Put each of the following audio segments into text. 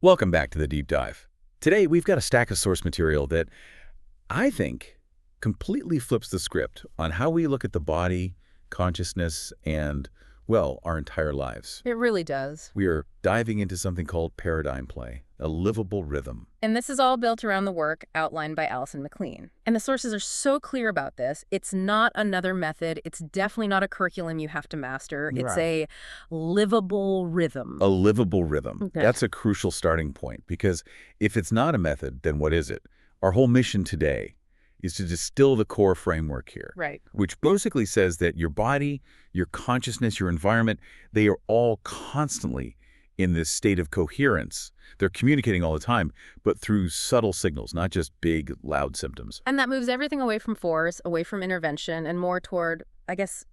Welcome back to the Deep Dive. Today, we've got a stack of source material that I think completely flips the script on how we look at the body, consciousness, and, well, our entire lives. It really does. We are diving into something called paradigm play, a livable rhythm. And this is all built around the work outlined by Alison McLean. And the sources are so clear about this. It's not another method. It's definitely not a curriculum you have to master. It's a livable rhythm. A livable rhythm. Okay. That's a crucial starting point, because if it's not a method, then what is it? Our whole mission today is to distill the core framework here. Right. Which basically says that your body, your consciousness, your environment, they are all constantly in this state of coherence. They're communicating all the time, but through subtle signals, not just big, loud symptoms. And that moves everything away from force, away from intervention, and more toward, I guess,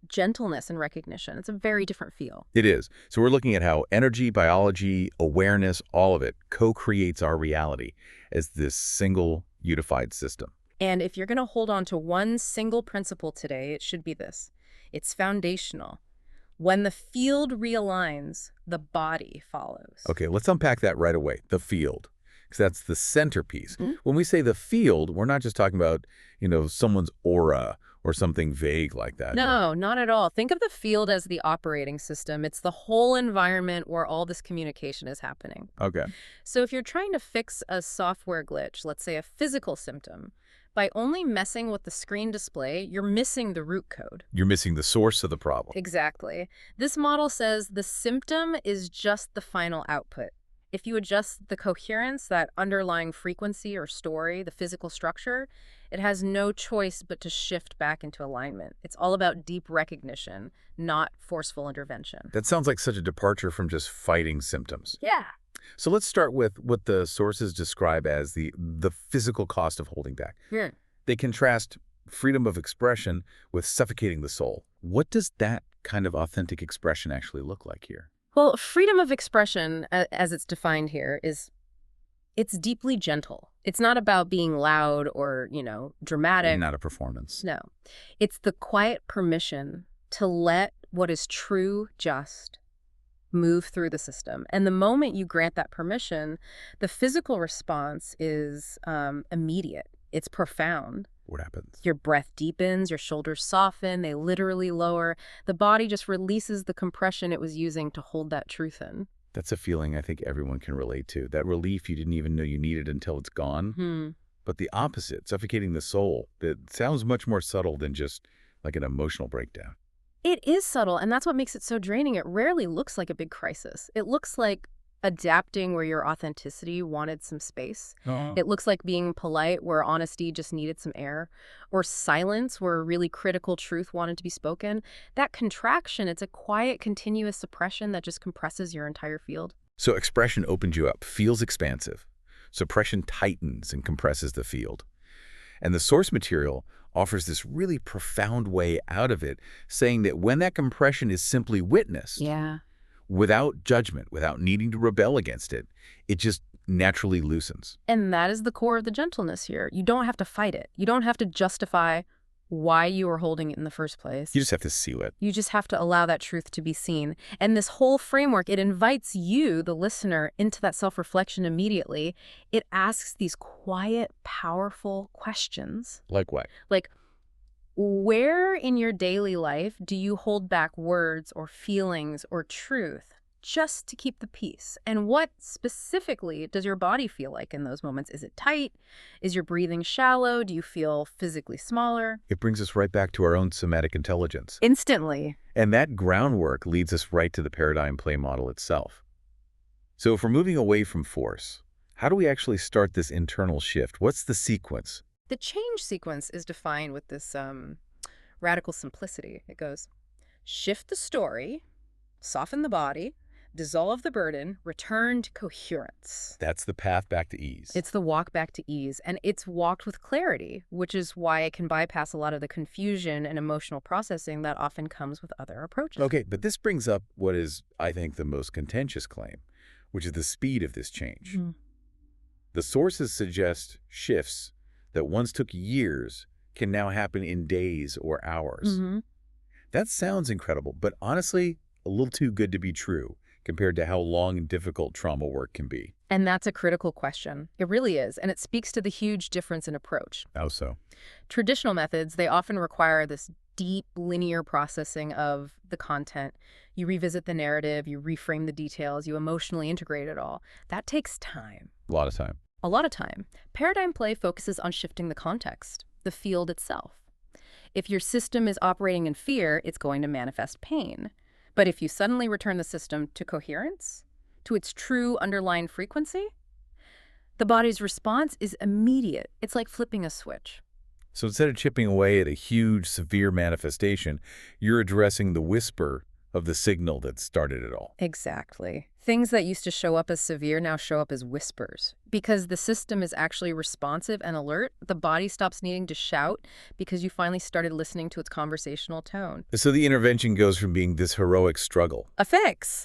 gentleness and recognition. It's a very different feel. It is. So we're looking at how energy, biology, awareness, all of it co-creates our reality as this single, unified system. And if you're going to hold on to one single principle today, it should be this. It's foundational. When the field realigns, the body follows. Okay, let's unpack that right away, the field, because that's the centerpiece. Mm-hmm. When we say the field, we're not just talking about, someone's aura or something vague like that. No, not at all. Think of the field as the operating system. It's the whole environment where all this communication is happening. Okay. So if you're trying to fix a software glitch, let's say a physical symptom, by only messing with the screen display, you're missing the root code. You're missing the source of the problem. Exactly. This model says the symptom is just the final output. If you adjust the coherence, that underlying frequency or story, the physical structure, it has no choice but to shift back into alignment. It's all about deep recognition, not forceful intervention. That sounds like such a departure from just fighting symptoms. Yeah. So let's start with what the sources describe as the physical cost of holding back. Yeah. They contrast freedom of expression with suffocating the soul. What does that kind of authentic expression actually look like here? Well, freedom of expression, as it's defined here, it's deeply gentle. It's not about being loud or, dramatic. Not a performance. No. It's the quiet permission to let what is true just move through the system. And the moment you grant that permission, the physical response is immediate. It's profound. What happens? Your breath deepens, your shoulders soften, they literally lower. The body just releases the compression it was using to hold that truth in. That's a feeling I think everyone can relate to. That relief you didn't even know you needed until it's gone. But the opposite, suffocating the soul, that sounds much more subtle than just like an emotional breakdown. It is subtle, and that's what makes it so draining. It rarely looks like a big crisis. It looks like adapting where your authenticity wanted some space. It looks like being polite where honesty just needed some air, or silence where really critical truth wanted to be spoken. That contraction, it's a quiet, continuous suppression that just compresses your entire field. So expression opens you up, feels expansive. Suppression tightens and compresses the field. And the source material offers this really profound way out of it, saying that when that compression is simply witnessed, without judgment, without needing to rebel against it, it just naturally loosens. And that is the core of the gentleness here. You don't have to fight it. You don't have to justify why you were holding it in the first place. You just have to seal it. You just have to allow that truth to be seen. And this whole framework, it invites you, the listener, into that self-reflection immediately. It asks these quiet, powerful questions. Like what? Like, where in your daily life do you hold back words or feelings or truth just to keep the peace? And what specifically does your body feel like in those moments? Is it tight? Is your breathing shallow? Do you feel physically smaller? It brings us right back to our own somatic intelligence. Instantly. And that groundwork leads us right to the paradigm play model itself. So if we're moving away from force, how do we actually start this internal shift? What's the sequence? The change sequence is defined with this radical simplicity. It goes, shift the story, soften the body, dissolve the burden, return to coherence. That's the path back to ease. It's the walk back to ease, and it's walked with clarity, which is why it can bypass a lot of the confusion and emotional processing that often comes with other approaches. Okay, but this brings up what is, I think, the most contentious claim, which is the speed of this change. The sources suggest shifts that once took years can now happen in days or hours. That sounds incredible, but honestly, a little too good to be true. compared to how long and difficult trauma work can be. And that's a critical question. It really is, and it speaks to the huge difference in approach. How so? Traditional methods, they often require this deep, linear processing of the content. You revisit the narrative, you reframe the details, you emotionally integrate it all. That takes time. A lot of time. A lot of time. Paradigm play focuses on shifting the context, the field itself. If your system is operating in fear, it's going to manifest pain. But if you suddenly return the system to coherence, to its true underlying frequency, the body's response is immediate. It's like flipping a switch. So instead of chipping away at a huge, severe manifestation, you're addressing the whisper of the signal that started it all. Exactly. Things that used to show up as severe now show up as whispers. Because the system is actually responsive and alert, the body stops needing to shout because you finally started listening to its conversational tone. So the intervention goes from being this heroic struggle, A fix.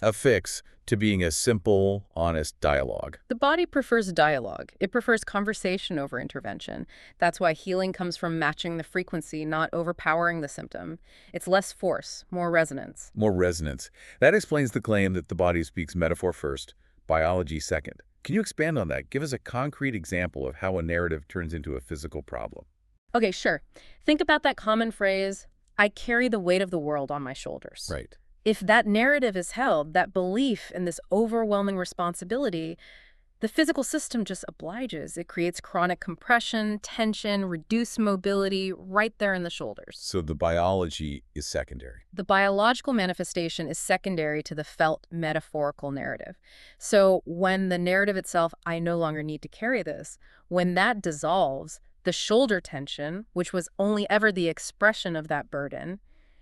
to being a simple, honest dialogue. The body prefers dialogue. It prefers conversation over intervention. That's why healing comes from matching the frequency, not overpowering the symptom. It's less force, more resonance. More resonance. That explains the claim that the body speaks metaphor first, biology second. Can you expand on that? Give us a concrete example of how a narrative turns into a physical problem. Okay, sure. Think about that common phrase, I carry the weight of the world on my shoulders. Right. If that narrative is held, that belief in this overwhelming responsibility, the physical system just obliges. It creates chronic compression, tension, reduced mobility right there in the shoulders. So the biology is secondary. The biological manifestation is secondary to the felt metaphorical narrative. So when the narrative itself, I no longer need to carry this, when that dissolves, the shoulder tension, which was only ever the expression of that burden,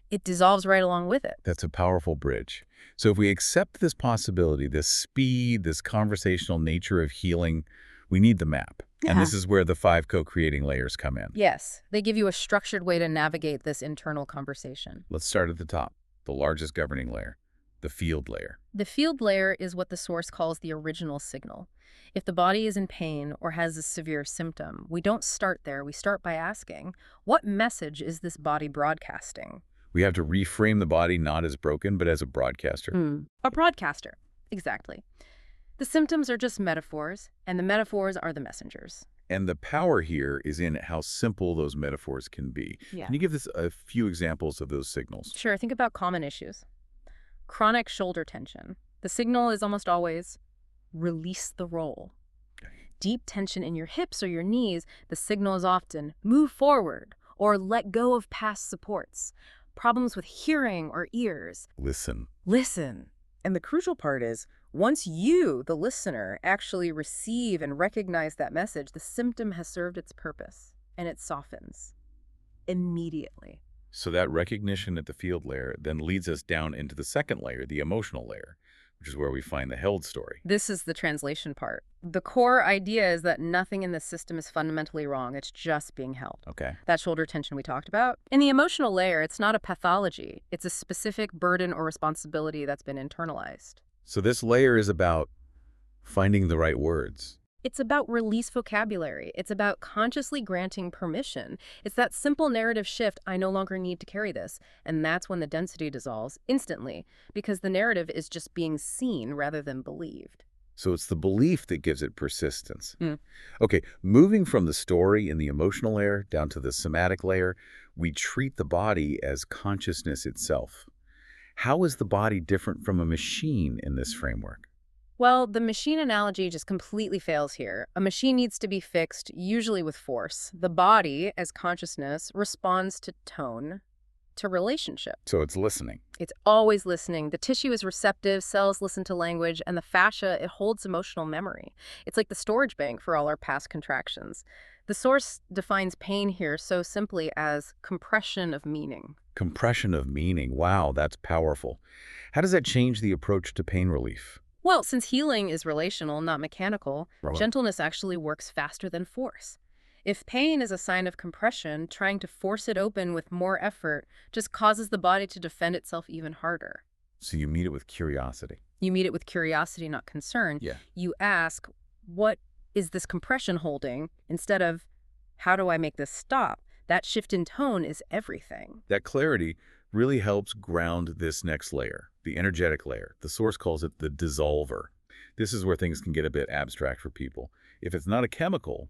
it dissolves right along with it. That's a powerful bridge. So if we accept this possibility, this speed, this conversational nature of healing, we need the map. Yeah. And this is where the 5 co-creating layers come in. Yes, they give you a structured way to navigate this internal conversation. Let's start at the top, the largest governing layer, the field layer. The field layer is what the source calls the original signal. If the body is in pain or has a severe symptom, we don't start there. We start by asking, what message is this body broadcasting? We have to reframe the body not as broken, but as a broadcaster. A broadcaster, exactly. The symptoms are just metaphors, and the metaphors are the messengers. And the power here is in how simple those metaphors can be. Yeah. Can you give us a few examples of those signals? Sure, think about common issues. Chronic shoulder tension. The signal is almost always, release the roll. Deep tension in your hips or your knees, the signal is often, move forward, or let go of past supports. Problems with hearing or ears. Listen. Listen. And the crucial part is, once you, the listener, actually receive and recognize that message, the symptom has served its purpose, and it softens immediately. So that recognition at the field layer then leads us down into the second layer, the emotional layer, which is where we find the held story. This is the translation part. The core idea is that nothing in the system is fundamentally wrong. It's just being held. Okay. That shoulder tension we talked about. In the emotional layer, it's not a pathology. It's a specific burden or responsibility that's been internalized. So this layer is about finding the right words. It's about release vocabulary. It's about consciously granting permission. It's that simple narrative shift, I no longer need to carry this. And that's when the density dissolves instantly, because the narrative is just being seen rather than believed. So it's the belief that gives it persistence. Okay, moving from the story in the emotional layer down to the somatic layer, we treat the body as consciousness itself. How is the body different from a machine in this framework? Well, the machine analogy just completely fails here. A machine needs to be fixed, usually with force. The body, as consciousness, responds to tone, to relationship. So it's listening. It's always listening. The tissue is receptive, cells listen to language, and the fascia, it holds emotional memory. It's like the storage bank for all our past contractions. The source defines pain here so simply as compression of meaning. Compression of meaning. Wow, that's powerful. How does that change the approach to pain relief? Well, since healing is relational, not mechanical, gentleness actually works faster than force. If pain is a sign of compression, trying to force it open with more effort just causes the body to defend itself even harder. So you meet it with curiosity. You meet it with curiosity, not concern. Yeah. You ask, what is this compression holding? Instead of, how do I make this stop? That shift in tone is everything. That clarity really helps ground this next layer, the energetic layer. The source calls it the dissolver. This is where things can get a bit abstract for people. If it's not a chemical,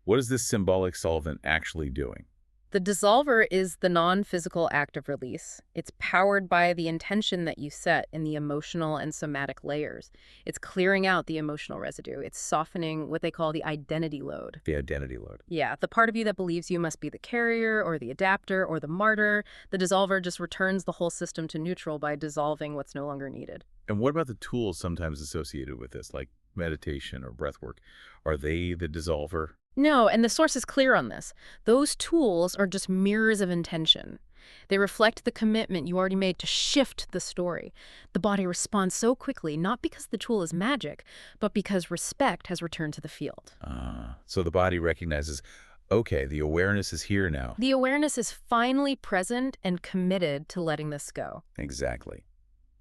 what is this symbolic solvent actually doing? The dissolver is the non-physical act of release. It's powered by the intention that you set in the emotional and somatic layers. It's clearing out the emotional residue. It's softening what they call the identity load. The identity load. Yeah, the part of you that believes you must be the carrier or the adapter or the martyr. The dissolver just returns the whole system to neutral by dissolving what's no longer needed. And what about the tools sometimes associated with this, like meditation or breath work? Are they the dissolver? No, and the source is clear on this. Those tools are just mirrors of intention. They reflect the commitment you already made to shift the story. The body responds so quickly, not because the tool is magic, but because respect has returned to the field. So the body recognizes, okay, the awareness is here now. The awareness is finally present and committed to letting this go. Exactly.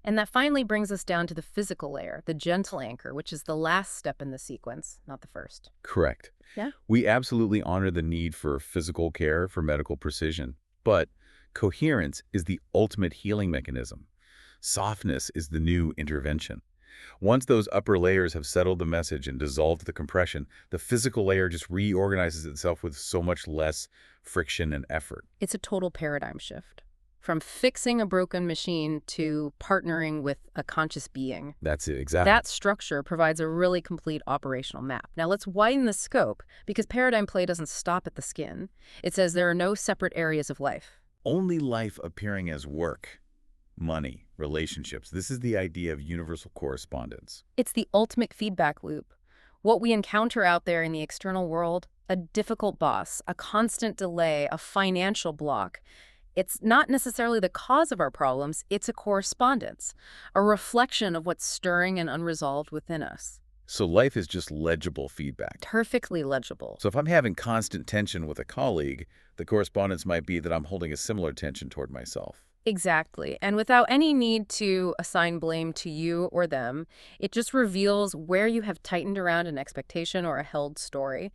And that finally brings us down to the physical layer, the gentle anchor, which is the last step in the sequence, not the first. Correct. Yeah. We absolutely honor the need for physical care for medical precision, but coherence is the ultimate healing mechanism. Softness is the new intervention. Once those upper layers have settled the message and dissolved the compression, the physical layer just reorganizes itself with so much less friction and effort. It's a total paradigm shift. From fixing a broken machine to partnering with a conscious being. That's it, exactly. That structure provides a really complete operational map. Now let's widen the scope, because paradigm play doesn't stop at the skin. It says there are no separate areas of life. Only life appearing as work, money, relationships. This is the idea of universal correspondence. It's the ultimate feedback loop. What we encounter out there in the external world, a difficult boss, a constant delay, a financial block, it's not necessarily the cause of our problems, it's a correspondence, a reflection of what's stirring and unresolved within us. So life is just legible feedback. Perfectly legible. So if I'm having constant tension with a colleague, the correspondence might be that I'm holding a similar tension toward myself. Exactly. And without any need to assign blame to you or them, it just reveals where you have tightened around an expectation or a held story.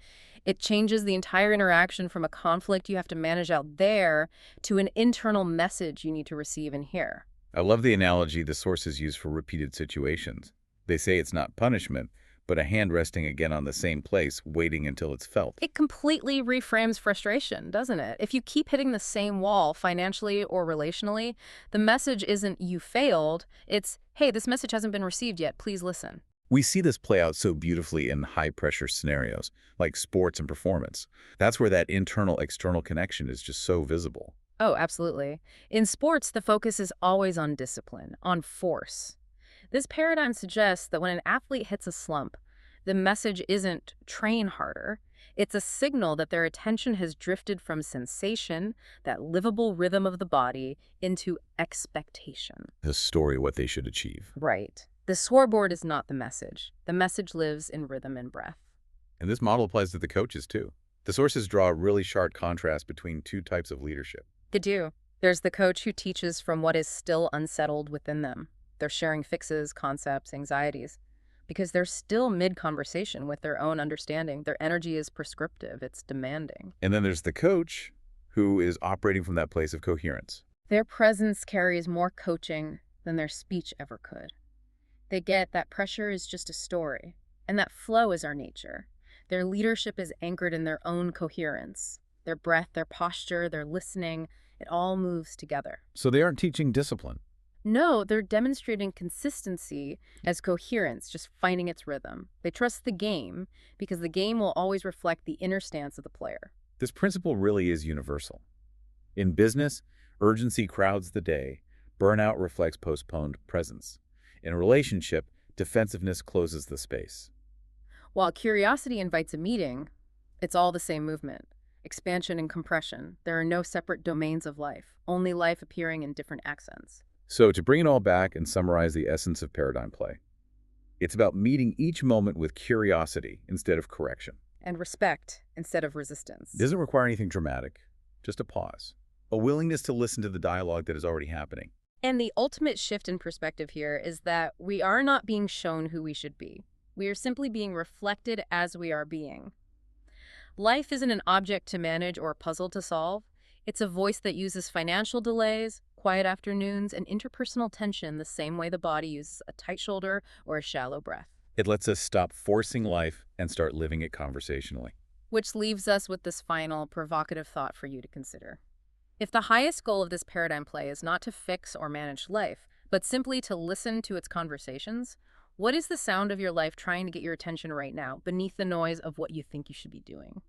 It changes the entire interaction from a conflict you have to manage out there to an internal message you need to receive and hear. I love the analogy the sources use for repeated situations. They say it's not punishment, but a hand resting again on the same place, waiting until it's felt. It completely reframes frustration, doesn't it? If you keep hitting the same wall financially or relationally, the message isn't you failed, it's, hey, this message hasn't been received yet, please listen. We see this play out so beautifully in high-pressure scenarios, like sports and performance. That's where that internal-external connection is just so visible. Oh, absolutely. In sports, the focus is always on discipline, on force. This paradigm suggests that when an athlete hits a slump, the message isn't train harder. It's a signal that their attention has drifted from sensation, that livable rhythm of the body, into expectation. The story, what they should achieve. Right. The scoreboard is not the message. The message lives in rhythm and breath. And this model applies to the coaches, too. The sources draw a really sharp contrast between two types of leadership. They do. There's the coach who teaches from what is still unsettled within them. They're sharing fixes, concepts, anxieties, because they're still mid-conversation with their own understanding. Their energy is prescriptive. It's demanding. And then there's the coach who is operating from that place of coherence. Their presence carries more coaching than their speech ever could. They get that pressure is just a story, and that flow is our nature. Their leadership is anchored in their own coherence. Their breath, their posture, their listening, it all moves together. So they aren't teaching discipline. No, they're demonstrating consistency as coherence, just finding its rhythm. They trust the game because the game will always reflect the inner stance of the player. This principle really is universal. In business, urgency crowds the day. Burnout reflects postponed presence. In a relationship, defensiveness closes the space. While curiosity invites a meeting, it's all the same movement. Expansion and compression. There are no separate domains of life, only life appearing in different accents. So to bring it all back and summarize the essence of paradigm play, it's about meeting each moment with curiosity instead of correction. And respect instead of resistance. It doesn't require anything dramatic, just a pause. A willingness to listen to the dialogue that is already happening. And the ultimate shift in perspective here is that we are not being shown who we should be. We are simply being reflected as we are being. Life isn't an object to manage or a puzzle to solve. It's a voice that uses financial delays, quiet afternoons, and interpersonal tension the same way the body uses a tight shoulder or a shallow breath. It lets us stop forcing life and start living it conversationally. Which leaves us with this final, provocative thought for you to consider. If the highest goal of this paradigm play is not to fix or manage life, but simply to listen to its conversations, what is the sound of your life trying to get your attention right now, beneath the noise of what you think you should be doing?